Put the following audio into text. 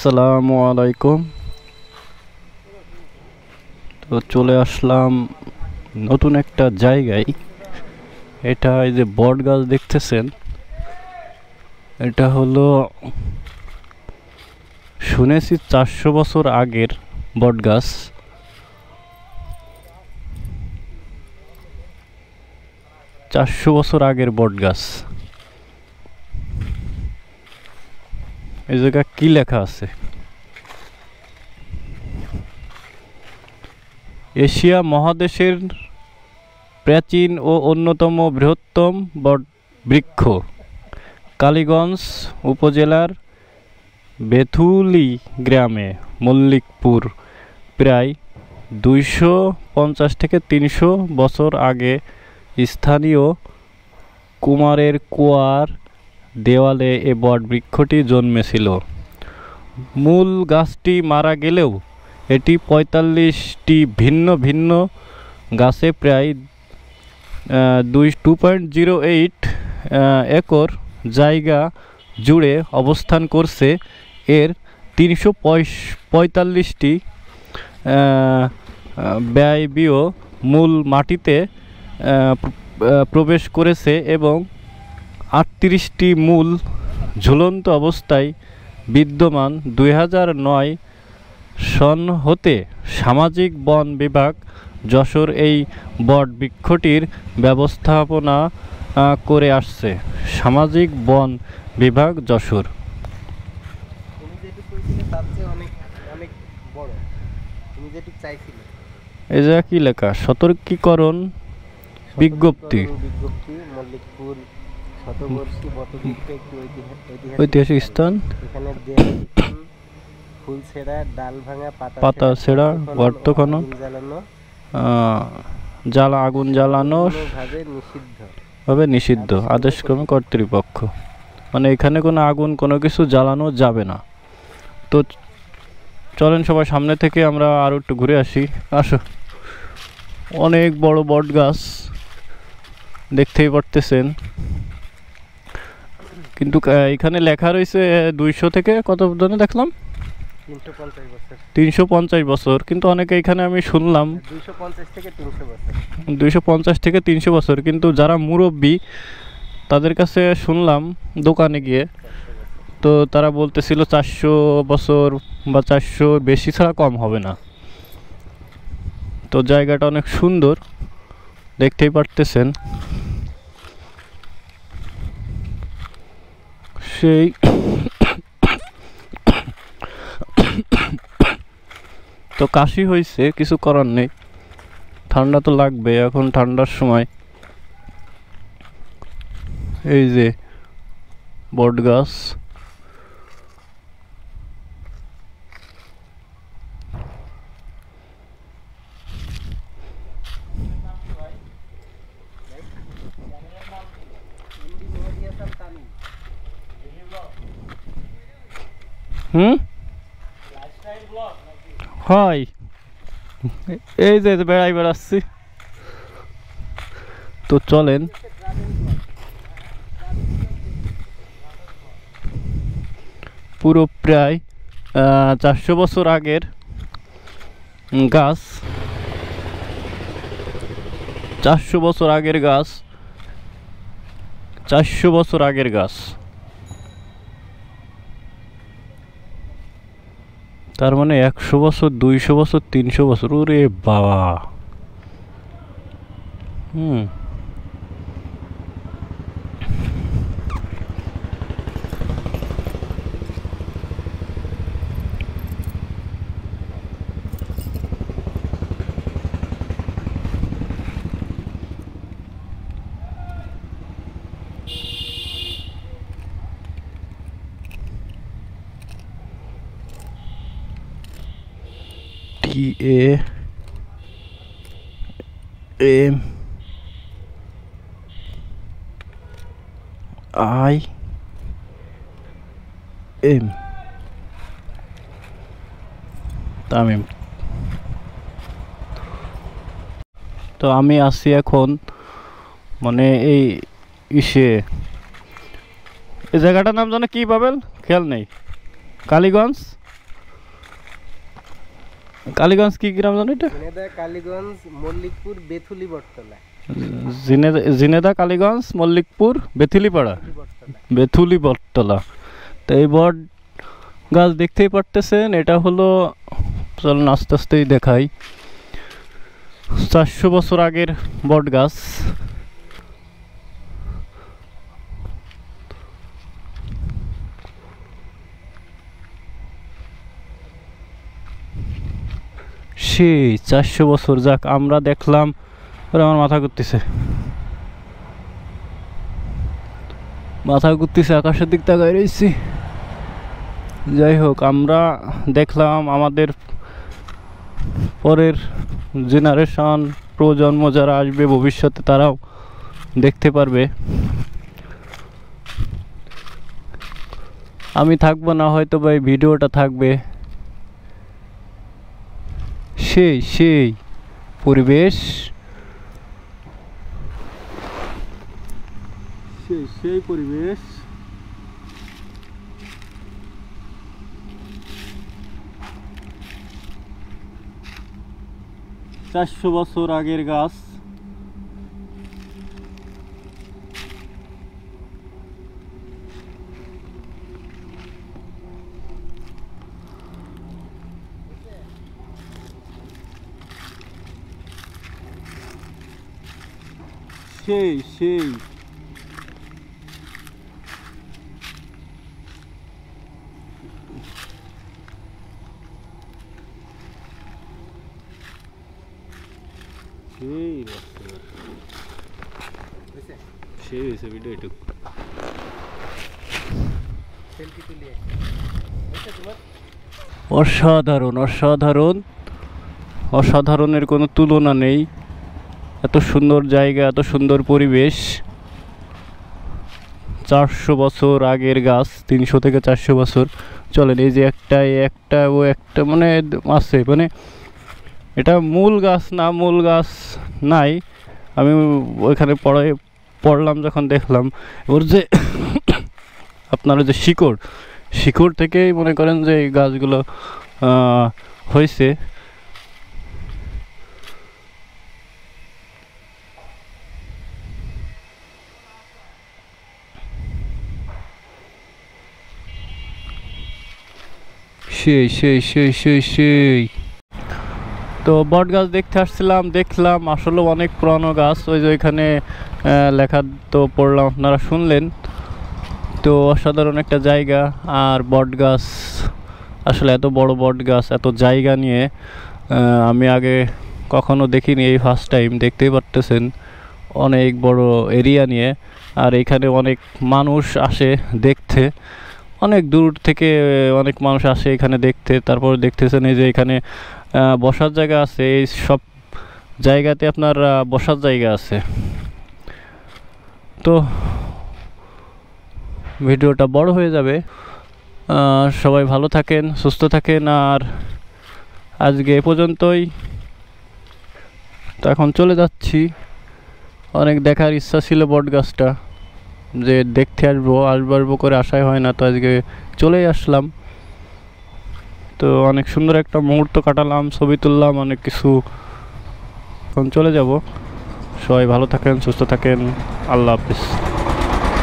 আসসালামু আলাইকুম। তো চলে আসলাম নতুন একটা জায়গায়। এটা এই যে বট গাছ দেখতেছেন, এটা হলো শুনেছি 400 বছর আগের বট গাছ। বট গাছ। এই জায়গা কি লেখা আছে? এশিয়া মহাদেশের প্রাচীন ও অন্যতম বৃহত্তম বট বৃক্ষ, কালীগঞ্জ উপজেলার বেথুলি গ্রামে মল্লিকপুর। প্রায় 250 থেকে 300 বছর আগে স্থানীয় কুমারের কুয়ার দেওয়ালে এ বট বৃক্ষটি জন্মেছিল। মূল গাছটি মারা গেলেও এটি 45টি ভিন্ন ভিন্ন গাছে প্রায় 2.08 একর জায়গা জুড়ে অবস্থান করছে। এর 345টি বায়বীয় মূল মাটিতে প্রবেশ করেছে এবং 38টি মূল ঝুলন্ত অবস্থায় বিদ্যমান। 2009 সন হতে সামাজিক বন বিভাগ যশোর এই বট বৃক্ষটির ব্যবস্থাপনা করে আসছে। সামাজিক বন বিভাগ যশোর। এই জায়গা কি লেখা? সতর্কীকরণ বিজ্ঞপ্তি। ঐতিহাসিক স্থান। পাতা ছেঁড়া, গর্ত খনন, আগুন জ্বালানো ভাবে নিষিদ্ধ আদেশক্রমে কর্তৃপক্ষ। মানে এখানে কোনো আগুন কোনো কিছু জ্বালানো যাবে না। তো চলেন সবাই সামনে থেকে আমরা আরো একটু ঘুরে আসি। আসো, অনেক বড় বট গাছ দেখতেই পারতেছেন, কিন্তু এখানে লেখা রয়েছে 200 থেকে কত ধরে দেখলাম 350 বছর, কিন্তু অনেকে এখানে আমি শুনলাম 250 থেকে 300 বছর, কিন্তু যারা মুরব্বী তাদের কাছে শুনলাম দোকানে গিয়ে, তো তারা বলতেছিল 400 বছর বা 400 বেশি ছাড়া কম হবে না। তো জায়গাটা অনেক সুন্দর, দেখতেই পারতেছেন। সেই তো কাশি হয়েছে, কিছু করার নেই, ঠান্ডা তো লাগবে, এখন ঠান্ডার সময়। এই যে বট গাছ, হয় এই যে বেড়াই বেড়াচ্ছি। তো চলেন পুরো প্রায় 400 বছর আগের গাছ, 400 বছর আগের গাছ, 400 বছর আগের গাছ। তার মানে 100 বছর, 200 বছর, 300 বছর। ওরে বাবা! TAMIM তামিম। তো আমি আছি এখন মানে এই জায়গাটার নাম জানো কি পাবেন? খেয়াল নেই। কালীগঞ্জ কালীগঞ্জ কি গ্রাম জানো এটা? ঝিনেদা কালীগঞ্জ মল্লিকপুর বেথুলি বটতলা। ঝিনেদা কালীগঞ্জ মল্লিকপুর বেথুলিপাড়া বেথুলি বটতলা। তো এই বট গাছ দেখতেই পারতেছেন, এটা হলো, চলুন আস্তে আস্তেই দেখাই, 400 বছর আগের বট গাছ। সেই 400 বছর, যাক আমরা দেখলাম। আমার মাথা ঘুরতেছে, আকাশের দিক তাকাই রয়েছি। যাই হোক, আমরা দেখলাম, আমাদের পরের জেনারেশন, প্রজন্ম যারা আসবে ভবিষ্যতে, তারাও দেখতে পারবে। আমি থাকবো না হয়তো বা এই ভিডিওটা থাকবে। সেই পরিবেশ, সেই পরিবেশ। চারশো বছর আগের গাছ। সেই ভিডিও অসাধারণ, অসাধারণের কোনো তুলনা নেই। এত সুন্দর জায়গা, এত সুন্দর পরিবেশ। 400 বছর আগের গাছ, 300 থেকে 400 বছর। চলেন, এই যে একটা ও একটা মানে আছে, মানে এটা মূল গাছ না, মূল গাছ নাই। আমি ওইখানে পড়লাম যখন দেখলাম ওর যে আপনারা যে শিকড় থেকেই মনে করেন যে এই গাছগুলো হয়েছে। সেই তো বট গাছ দেখতে আসছিলাম, দেখলাম আসলে অনেক পুরানো গাছ। ওই যে ওইখানে লেখা তো পড়লাম, আপনারা শুনলেন। তো অসাধারণ একটা জায়গা। আর বট গাছ, আসলে এত বড় বট গাছ এত জায়গা নিয়ে আমি আগে কখনো দেখিনি, এই ফার্স্ট টাইম। দেখতেই পারতেছেন অনেক বড় এরিয়া নিয়ে। আর এখানে অনেক মানুষ আসে দেখতে, অনেক দূর থেকে অনেক মানুষ আসে এখানে দেখতে। তারপর দেখতেছেন এই যে এখানে বসার জায়গা আছে, এই সব জায়গাতে আপনার বসার জায়গা আছে। তো ভিডিওটা বড় হয়ে যাবে। সবাই ভালো থাকেন, সুস্থ থাকেন। আর আজকে এ পর্যন্তই। তো এখন চলে যাচ্ছি। অনেক দেখার ইচ্ছা ছিল বট গাছটা, যে দেখতে আসবো করে আশাই হয় না। তো আজকে চলেই আসলাম। তো অনেক সুন্দর একটা মুহূর্ত কাটালাম, ছবি তুললাম, অনেক কিছু। এখন চলে যাব। সবাই ভালো থাকেন, সুস্থ থাকেন। আল্লাহ হাফিজ।